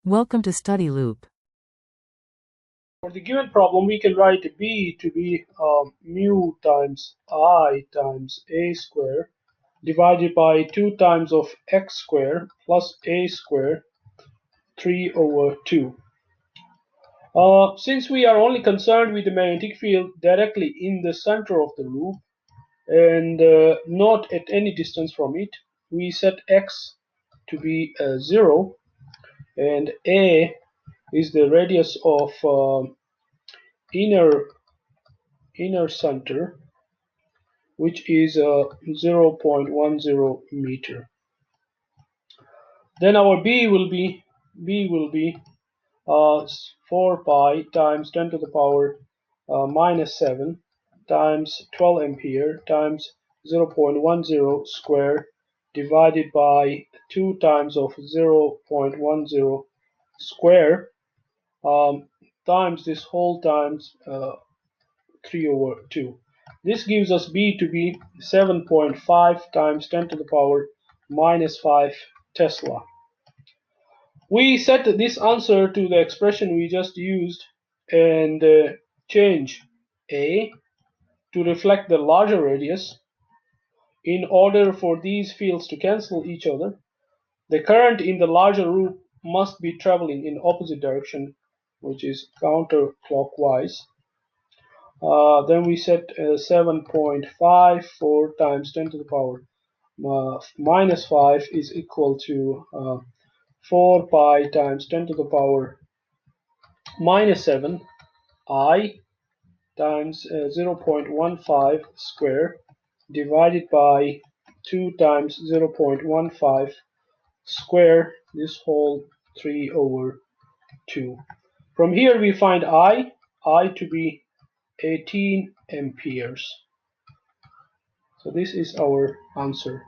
Welcome to Study Loop. For the given problem, we can write B to be mu times I times a square divided by 2 times of x square plus a square 3 over 2. Since we are only concerned with the magnetic field directly in the center of the loop and not at any distance from it, we set x to be 0 and a is the radius of inner center, which is 0.10 meter. Then our b will be 4 pi times 10 to the power minus 7 times 12 ampere times 0.10 square divided by 2 times of 0.10 square times this whole times 3 over 2. This gives us b to be 7.5 times 10 to the power minus 5 Tesla. We set this answer to the expression we just used and change a to reflect the larger radius. In order for these fields to cancel each other, the current in the larger loop must be traveling in opposite direction, which is counterclockwise. Then we set 7.5 4 times 10 to the power minus 5 is equal to 4 pi times 10 to the power minus 7 I times 0.15 square divided by 2 times 0.15 square, this whole 3 over 2. From here we find I to be 18 amperes. So this is our answer.